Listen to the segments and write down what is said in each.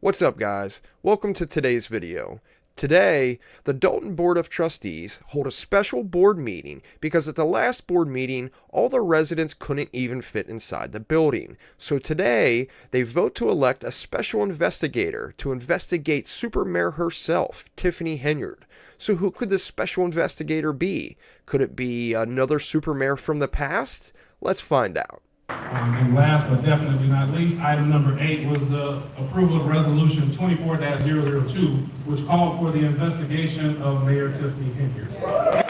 What's up, guys? Welcome to today's video. Today, the Dolton Board of Trustees hold a special board meeting because at the last board meeting, all the residents couldn't even fit inside the building. So today, they vote to elect a special investigator to investigate Super Mayor herself, Tiffany Henyard. So who could this special investigator be? Could it be another Super Mayor from the past? Let's find out. And last but definitely not least, item number 8 was the approval of resolution 24-002, which called for the investigation of Mayor Tiffany Henyard.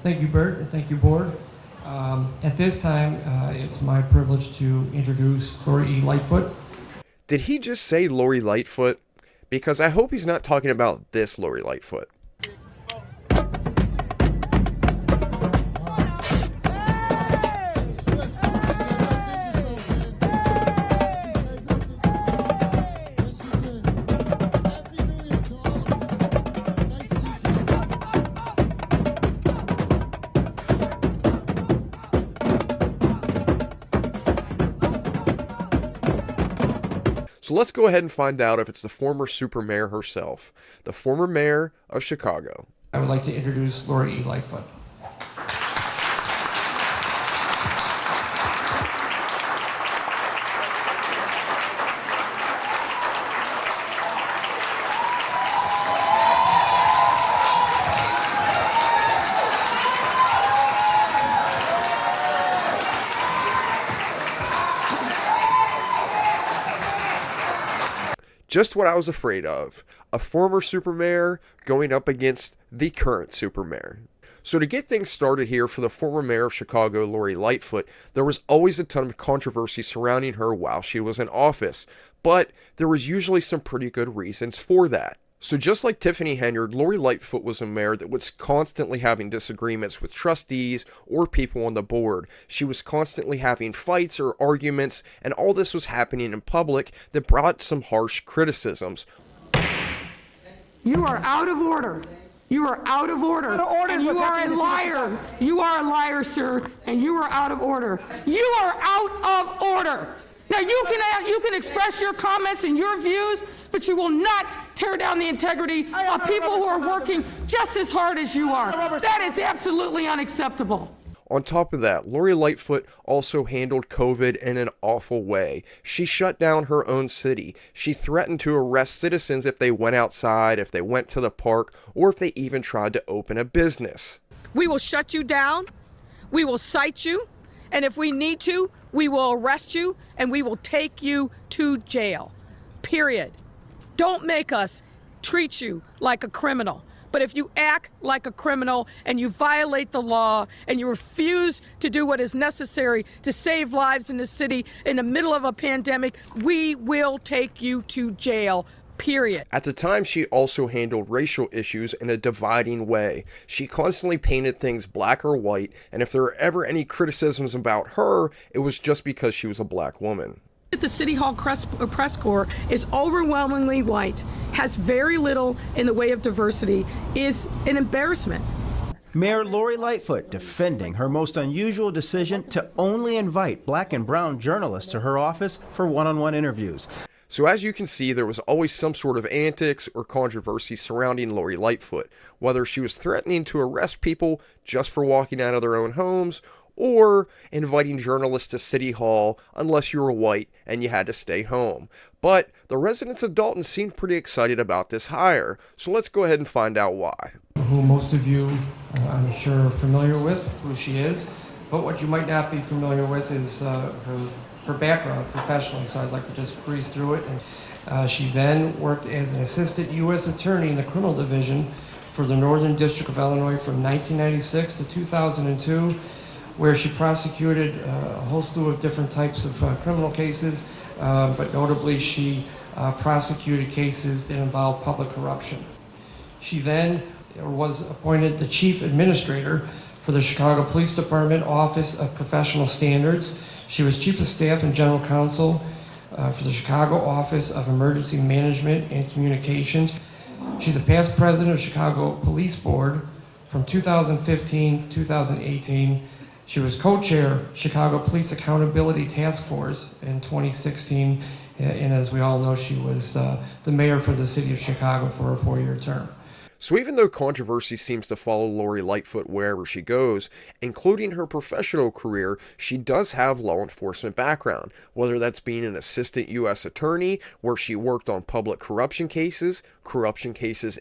Thank you, Bert, and thank you, Board. At this time, it's my privilege to introduce Lori E. Lightfoot. Did he just say Lori Lightfoot? Because I hope he's not talking about this Lori Lightfoot. So let's go ahead and find out if it's the former super mayor herself, the former mayor of Chicago. I would like to introduce Lori E. Lightfoot. Just what I was afraid of, a former super mayor going up against the current super mayor. So to get things started here for the former mayor of Chicago, Lori Lightfoot, there was always a ton of controversy surrounding her while she was in office, but there was usually some pretty good reasons for that. So just like Tiffany Henyard, Lori Lightfoot was a mayor that was constantly having disagreements with trustees or people on the board. She was constantly having fights or arguments, and all this was happening in public that brought some harsh criticisms. You are out of order. You are out of order. And you are a liar. You are a liar, sir, and you are out of order. You are out of order. Now you can express your comments and your views, but you will not tear down the integrity of people who are working just as hard as you are. That is absolutely unacceptable. On top of that, Lori Lightfoot also handled COVID in an awful way. She shut down her own city. She threatened to arrest citizens if they went outside, if they went to the park, or if they even tried to open a business. We will shut you down. We will cite you. And if we need to, we will arrest you and we will take you to jail. Period. Don't make us treat you like a criminal. But if you act like a criminal and you violate the law and you refuse to do what is necessary to save lives in the city in the middle of a pandemic, we will take you to jail. Period. At the time, she also handled racial issues in a dividing way. She constantly painted things black or white, and if there were ever any criticisms about her, it was just because she was a black woman. The City Hall press corps is overwhelmingly white, has very little in the way of diversity, is an embarrassment. Mayor Lori Lightfoot defending her most unusual decision to only invite black and brown journalists to her office for one-on-one interviews. So as you can see, there was always some sort of antics or controversy surrounding Lori Lightfoot, whether she was threatening to arrest people just for walking out of their own homes, or inviting journalists to City Hall unless you were white and you had to stay home. But the residents of Dolton seemed pretty excited about this hire, so let's go ahead and find out why. Who most of you, I'm sure, are familiar with, who she is, but what you might not be familiar with is her background professionally, so I'd like to just breeze through it. And she then worked as an assistant U.S. attorney in the criminal division for the Northern District of Illinois from 1996 to 2002, where she prosecuted a whole slew of different types of criminal cases, but notably she prosecuted cases that involved public corruption. She then was appointed the Chief Administrator for the Chicago Police Department Office of Professional Standards. She was Chief of Staff and General Counsel for the Chicago Office of Emergency Management and Communications. She's a past president of Chicago Police Board from 2015 to 2018. She was co-chair Chicago Police Accountability Task Force in 2016, and as we all know, she was the mayor for the city of Chicago for a 4-year term. So even though controversy seems to follow Lori Lightfoot wherever she goes, including her professional career, she does have law enforcement background, whether that's being an assistant U.S. attorney, where she worked on public corruption cases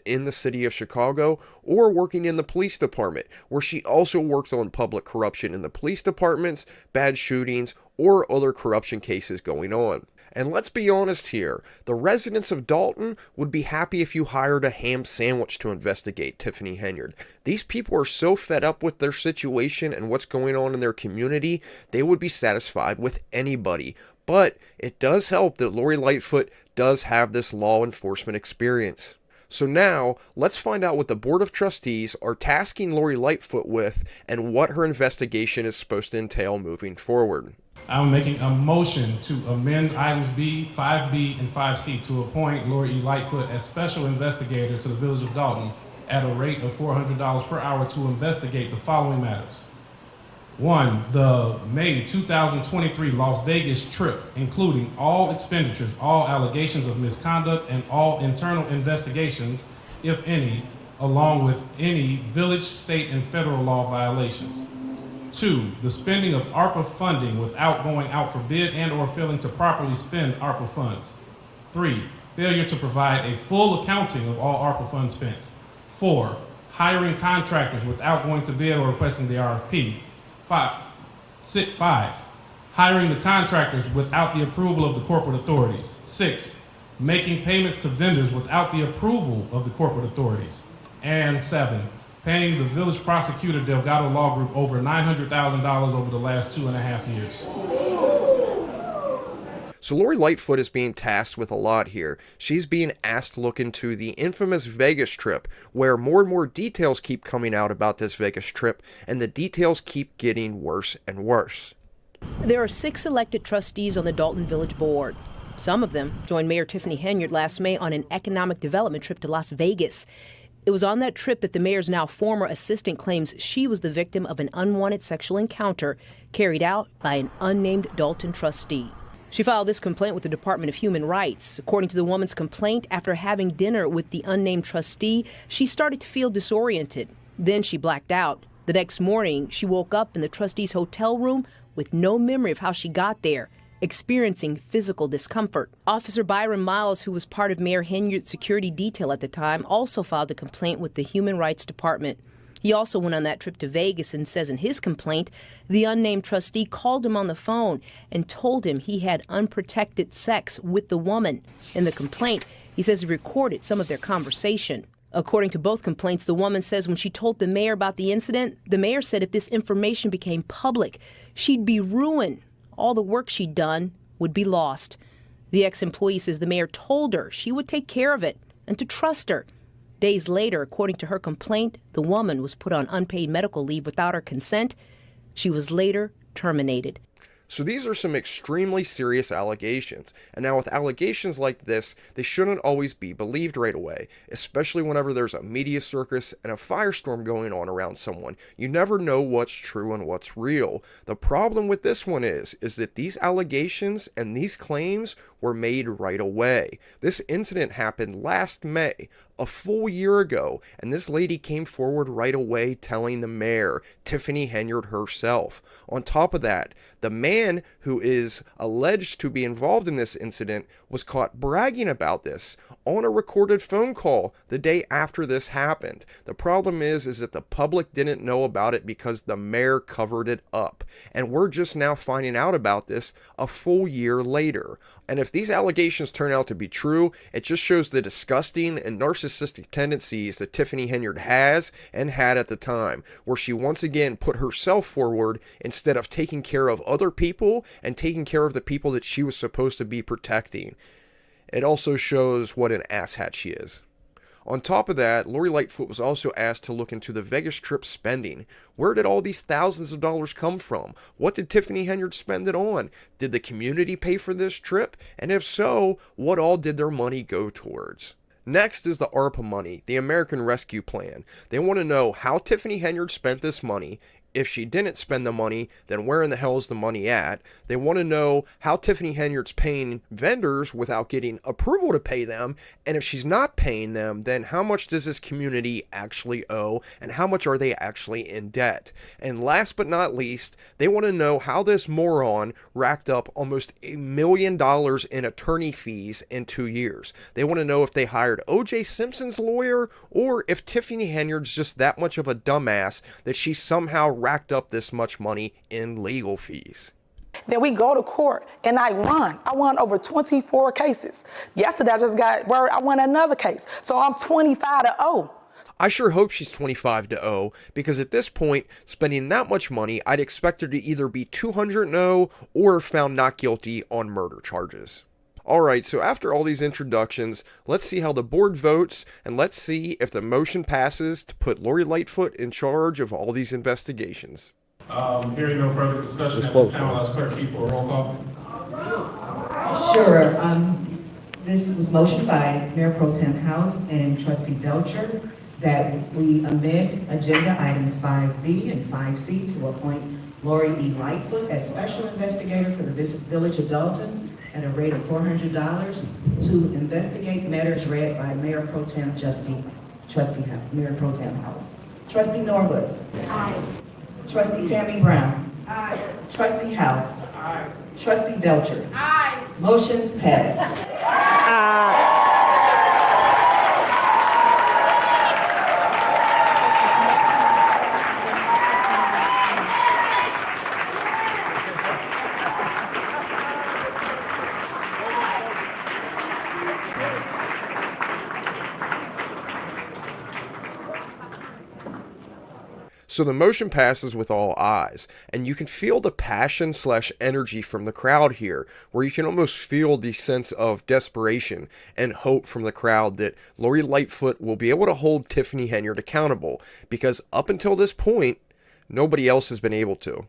in the city of Chicago, or working in the police department, where she also worked on public corruption in the police departments, bad shootings, or other corruption cases going on. And let's be honest here, the residents of Dolton would be happy if you hired a ham sandwich to investigate Tiffany Henyard. These people are so fed up with their situation and what's going on in their community, they would be satisfied with anybody. But it does help that Lori Lightfoot does have this law enforcement experience. So now, let's find out what the Board of Trustees are tasking Lori Lightfoot with and what her investigation is supposed to entail moving forward. I'm making a motion to amend items B, 5B, and 5C to appoint Lori E. Lightfoot as special investigator to the Village of Dolton at a rate of $400 per hour to investigate the following matters. 1, the May 2023 Las Vegas trip, including all expenditures, all allegations of misconduct, and all internal investigations, if any, along with any village, state, and federal law violations. 2, the spending of ARPA funding without going out for bid and or failing to properly spend ARPA funds. 3, failure to provide a full accounting of all ARPA funds spent. 4, hiring contractors without going to bid or requesting the RFP. 5, hiring the contractors without the approval of the corporate authorities. 6, making payments to vendors without the approval of the corporate authorities. And 7, paying the village prosecutor Delgado Law Group over $900,000 over the last 2.5 years. So Lori Lightfoot is being tasked with a lot here. She's being asked to look into the infamous Vegas trip, where more and more details keep coming out about this Vegas trip, and the details keep getting worse and worse. There are 6 elected trustees on the Dolton Village Board. Some of them joined Mayor Tiffany Henyard last May on an economic development trip to Las Vegas. It was on that trip that the mayor's now former assistant claims she was the victim of an unwanted sexual encounter carried out by an unnamed Dolton trustee. She filed this complaint with the Department of Human Rights. According to the woman's complaint, after having dinner with the unnamed trustee, she started to feel disoriented. Then she blacked out. The next morning, she woke up in the trustee's hotel room with no memory of how she got there, experiencing physical discomfort. Officer Byron Miles, who was part of Mayor Henyard's security detail at the time, also filed a complaint with the Human Rights Department. He also went on that trip to Vegas and says in his complaint, the unnamed trustee called him on the phone and told him he had unprotected sex with the woman. In the complaint, he says he recorded some of their conversation. According to both complaints, the woman says when she told the mayor about the incident, the mayor said if this information became public, she'd be ruined. All the work she'd done would be lost. The ex-employee says the mayor told her she would take care of it and to trust her. Days later, according to her complaint, the woman was put on unpaid medical leave without her consent. She was later terminated. So these are some extremely serious allegations. And now with allegations like this, they shouldn't always be believed right away, especially whenever there's a media circus and a firestorm going on around someone. You never know what's true and what's real. The problem with this one is that these allegations and these claims were made right away. This incident happened last May, a full year ago, and this lady came forward right away telling the mayor, Tiffany Henyard herself. On top of that, the man who is alleged to be involved in this incident was caught bragging about this on a recorded phone call the day after this happened. The problem is that the public didn't know about it because the mayor covered it up. And we're just now finding out about this a full year later. And if these allegations turn out to be true, it just shows the disgusting and narcissistic tendencies that Tiffany Henyard has and had at the time, where she once again put herself forward instead of taking care of other people and taking care of the people that she was supposed to be protecting. It also shows what an asshat she is. On top of that, Lori Lightfoot was also asked to look into the Vegas trip spending. Where did all these thousands of dollars come from? What did Tiffany Henyard spend it on? Did the community pay for this trip? And if so, what all did their money go towards? Next is the ARPA money, the American Rescue Plan. They want to know how Tiffany Henyard spent this money. If she didn't spend the money, then where in the hell is the money at? They want to know how Tiffany Henyard's paying vendors without getting approval to pay them. And if she's not paying them, then how much does this community actually owe? And how much are they actually in debt? And last but not least, they want to know how this moron racked up almost $1 million in attorney fees in 2 years. They want to know if they hired O.J. Simpson's lawyer or if Tiffany Henyard's just that much of a dumbass that she somehow racked up this much money in legal fees. Then we go to court and I won. I won over 24 cases. Yesterday I just got word I won another case. So I'm 25-0. I sure hope she's 25-0 because at this point, spending that much money, I'd expect her to either be 200-0 or found not guilty on murder charges. Alright, so after all these introductions, let's see how the board votes, and let's see if the motion passes to put Lori Lightfoot in charge of all these investigations. Hearing no further discussion at this time, I'll ask clerk Keith for a roll call. Sure. This was motioned by Mayor Pro Tem House and Trustee Belcher that we amend agenda items 5B and 5C to appoint Lori E. Lightfoot as special investigator for the Village of Dolton at a rate of $400 to investigate matters read by Mayor Pro Tem Mayor Pro Tem House. Trustee Norwood. Aye. Trustee Tammy Brown. Aye. Trustee House. Aye. Trustee Belcher. Aye. Motion passed. So the motion passes with all ayes, and you can feel the passion / energy from the crowd here, where you can almost feel the sense of desperation and hope from the crowd that Lori Lightfoot will be able to hold Tiffany Henyard accountable, because up until this point, nobody else has been able to.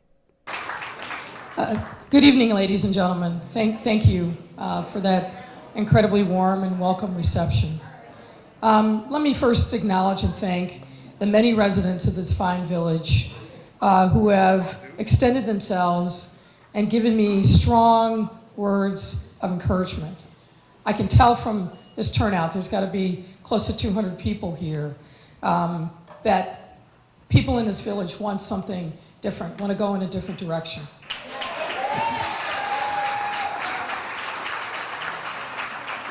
Good evening, ladies and gentlemen. Thank you for that incredibly warm and welcome reception. Let me first acknowledge and thank the many residents of this fine village who have extended themselves and given me strong words of encouragement. I can tell from this turnout, there's got to be close to 200 people here, that people in this village want something different, want to go in a different direction.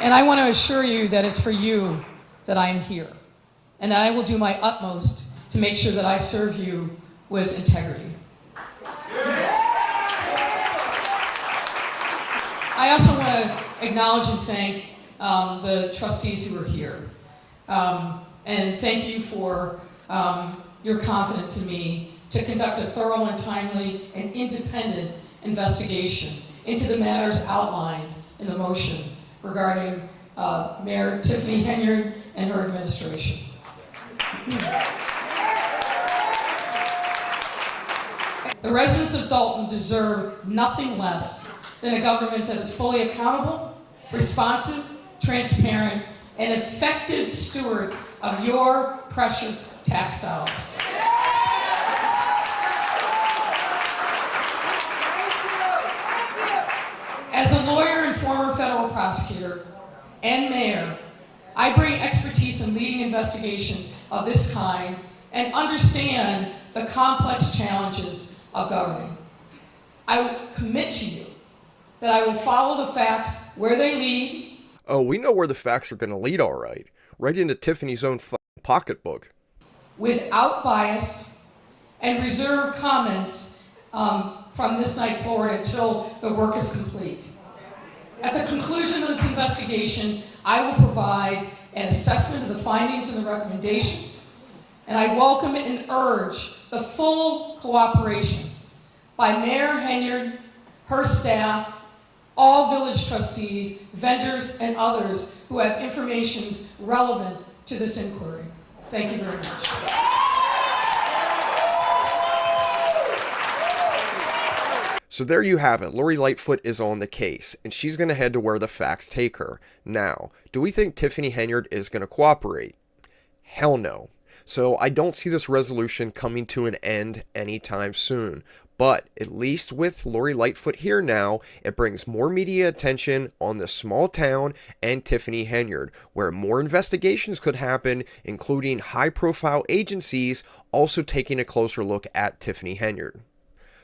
And I want to assure you that it's for you that I am here. And I will do my utmost to make sure that I serve you with integrity. I also want to acknowledge and thank the trustees who are here. And thank you for your confidence in me to conduct a thorough and timely and independent investigation into the matters outlined in the motion regarding Mayor Tiffany Henyard and her administration. The residents of Dolton deserve nothing less than a government that is fully accountable, responsive, transparent, and effective stewards of your precious tax dollars. As a lawyer and former federal prosecutor and mayor, I bring expertise in leading investigations of this kind and understand the complex challenges of governing. I will commit to you that I will follow the facts where they lead. Oh, we know where the facts are going to lead, all right. Right into Tiffany's own pocketbook. Without bias and reserve comments from this night forward until the work is complete. At the conclusion of this investigation, I will provide an assessment of the findings and the recommendations, and I welcome and urge the full cooperation by Mayor Henyard, her staff, all village trustees, vendors, and others who have information relevant to this inquiry. Thank you very much. So there you have it. Lori Lightfoot is on the case, and she's going to head to where the facts take her. Now, do we think Tiffany Henyard is going to cooperate? Hell no. So I don't see this resolution coming to an end anytime soon. But at least with Lori Lightfoot here now, it brings more media attention on the small town and Tiffany Henyard, where more investigations could happen, including high-profile agencies also taking a closer look at Tiffany Henyard.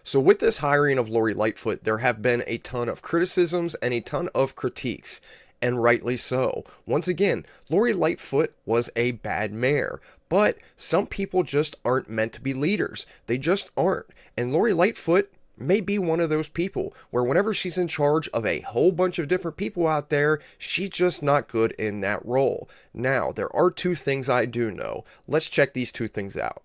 So with this hiring of Lori Lightfoot, there have been a ton of criticisms and a ton of critiques, and rightly so. Once again, Lori Lightfoot was a bad mayor, but some people just aren't meant to be leaders. They just aren't. And Lori Lightfoot may be one of those people where whenever she's in charge of a whole bunch of different people out there, she's just not good in that role. Now, there are two things I do know. Let's check these two things out.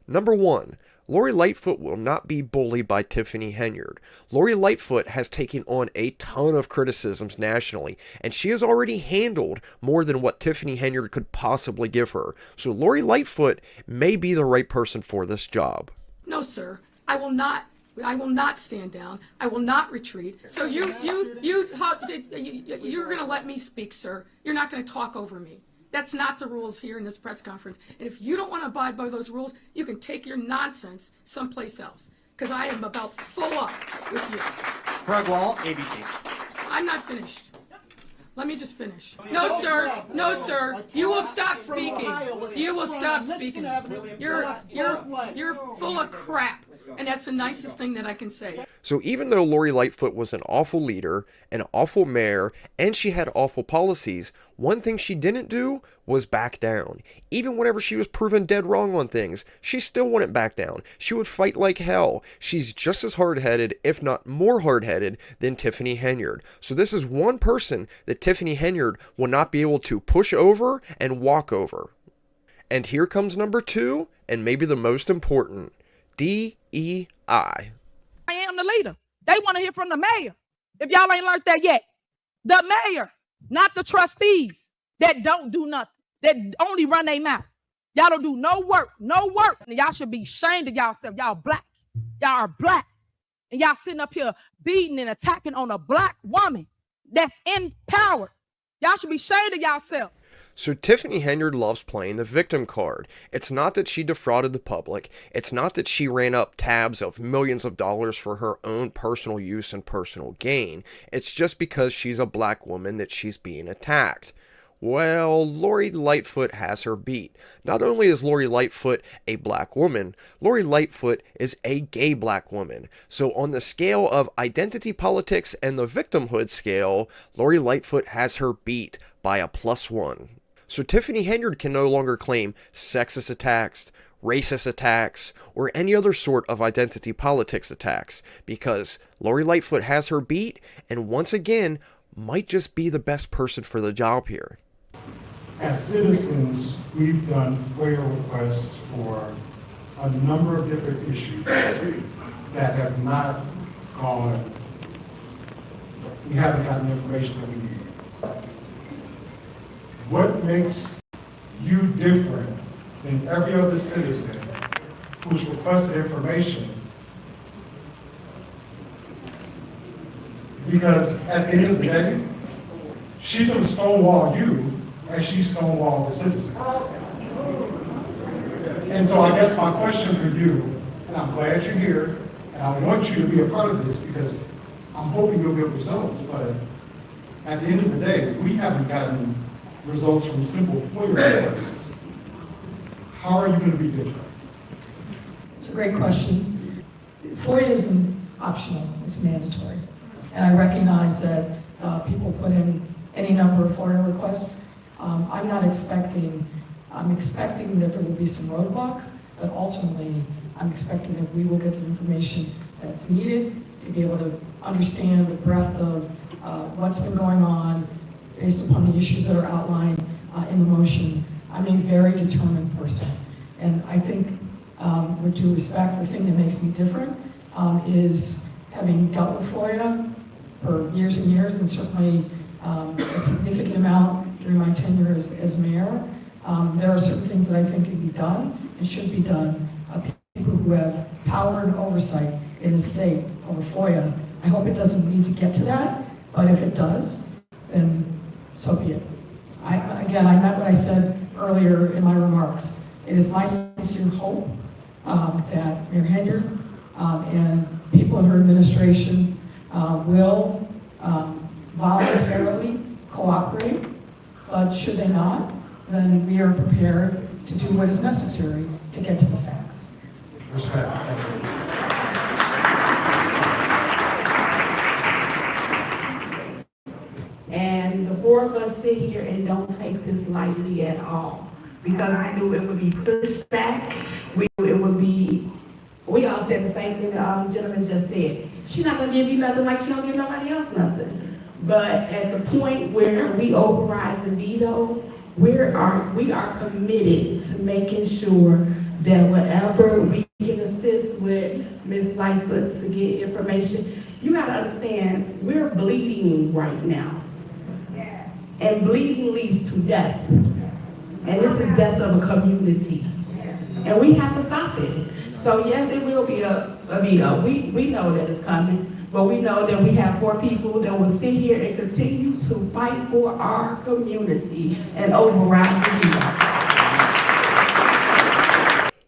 Number one, Lori Lightfoot will not be bullied by Tiffany Henyard. Lori Lightfoot has taken on a ton of criticisms nationally, and she has already handled more than what Tiffany Henyard could possibly give her. So Lori Lightfoot may be the right person for this job. No, sir. I will not stand down. I will not retreat. So you're going to let me speak, sir. You're not going to talk over me. That's not the rules here in this press conference. And if you don't want to abide by those rules, you can take your nonsense someplace else. Because I am about full up with you. Craig Wall, ABC. I'm not finished. Let me just finish. No, sir. No, sir. You will stop speaking. You will stop speaking. You're full of crap. And that's the nicest thing that I can say. So even though Lori Lightfoot was an awful leader, an awful mayor, and she had awful policies, one thing she didn't do was back down. Even whenever she was proven dead wrong on things, she still wouldn't back down. She would fight like hell. She's just as hard-headed, if not more hard-headed, than Tiffany Henyard. So this is one person that Tiffany Henyard will not be able to push over and walk over. And here comes number two, and maybe the most important, DEI. I am the leader. They want to hear from the mayor. If y'all ain't learned that yet, the mayor, not the trustees that don't do nothing, that only run their mouth. Y'all don't do no work. And y'all should be ashamed of yourself. Y'all black. Y'all are black. And y'all sitting up here beating and attacking on a black woman that's in power. Y'all should be ashamed of yourselves. So Tiffany Henyard loves playing the victim card. It's not that she defrauded the public. It's not that she ran up tabs of millions of dollars for her own personal use and personal gain. It's just because she's a black woman that she's being attacked. Well, Lori Lightfoot has her beat. Not only is Lori Lightfoot a black woman, Lori Lightfoot is a gay black woman. So on the scale of identity politics and the victimhood scale, Lori Lightfoot has her beat by a +1. So Tiffany Henyard can no longer claim sexist attacks, racist attacks, or any other sort of identity politics attacks, because Lori Lightfoot has her beat, and once again, might just be the best person for the job here. As citizens, we've done FOIA requests for a number of different issues that have not gone, we haven't gotten the information that we need. What makes you different than every other citizen who's requested information? Because at the end of the day, she's going to stonewall you as she stonewalled the citizens. And so I guess my question for you, and I'm glad you're here, and I want you to be a part of this because I'm hoping you'll get results, but at the end of the day, we haven't gotten results from simple FOIA requests. How are you going to be different? It's a great question. FOIA isn't optional, it's mandatory. And I recognize that people put in any number of FOIA requests. I'm expecting that there will be some roadblocks, but ultimately I'm expecting that we will get the information that's needed to be able to understand the breadth of what's been going on based upon the issues that are outlined in the motion. I'm a very determined person. And I think, with due respect, the thing that makes me different is having dealt with FOIA for years and years, and certainly a significant amount during my tenure as mayor. There are certain things that I think can be done and should be done. People who have power and oversight in the state over FOIA. I hope it doesn't need to get to that, but if it does, then so be it. I meant what I said earlier in my remarks. It is my sincere hope that Mayor Henyard and people in her administration will voluntarily cooperate, but should they not, then we are prepared to do what is necessary to get to the facts. Respect. And the four of us sit here and don't take this lightly at all, because we knew it would be pushed back. We knew it would be, we all said the same thing the gentleman just said. She's not gonna give you nothing like she don't give nobody else nothing. But at the point where we override the veto, we are committed to making sure that whatever we can assist with Ms. Lightfoot to get information. You gotta understand, we're bleeding right now. And bleeding leads to death. And this is death of a community. And we have to stop it. So yes, it will be a veto. We know that it's coming, but we know that we have 4 people that will sit here and continue to fight for our community and override the veto.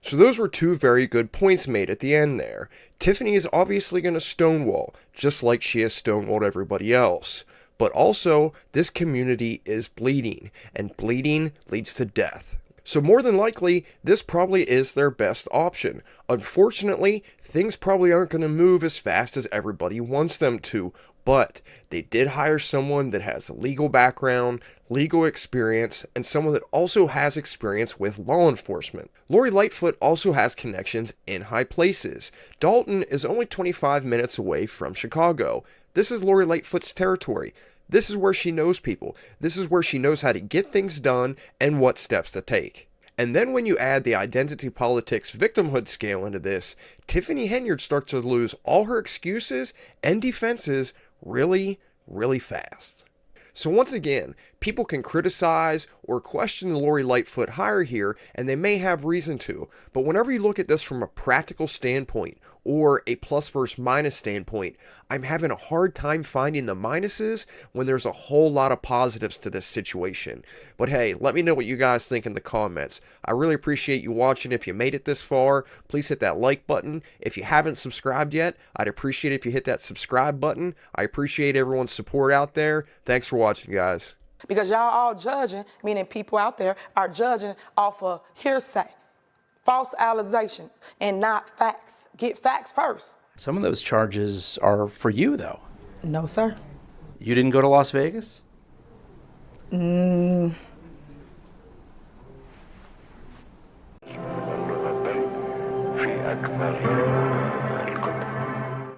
So those were 2 very good points made at the end there. Tiffany is obviously going to stonewall, just like she has stonewalled everybody else. But also, this community is bleeding, and bleeding leads to death. So more than likely, this probably is their best option. Unfortunately, things probably aren't going to move as fast as everybody wants them to, but they did hire someone that has a legal background, legal experience, and someone that also has experience with law enforcement. Lori Lightfoot also has connections in high places. Dolton is only 25 minutes away from Chicago. This is Lori Lightfoot's territory. This is where she knows people. This is where she knows how to get things done and what steps to take. And then when you add the identity politics victimhood scale into this, Tiffany Henyard starts to lose all her excuses and defenses really, really fast. So once again, people can criticize or question the Lori Lightfoot hire here, and they may have reason to, but whenever you look at this from a practical standpoint, or a plus versus minus standpoint, I'm having a hard time finding the minuses when there's a whole lot of positives to this situation. But hey, let me know what you guys think in the comments. I really appreciate you watching. If you made it this far, please hit that like button. If you haven't subscribed yet, I'd appreciate it if you hit that subscribe button. I appreciate everyone's support out there. Thanks for watching, guys. Because y'all all judging, meaning people out there are judging off of hearsay, false allegations, and not facts. Get facts first. Some of those charges are for you, though. No, sir. You didn't go to Las Vegas? في أكمل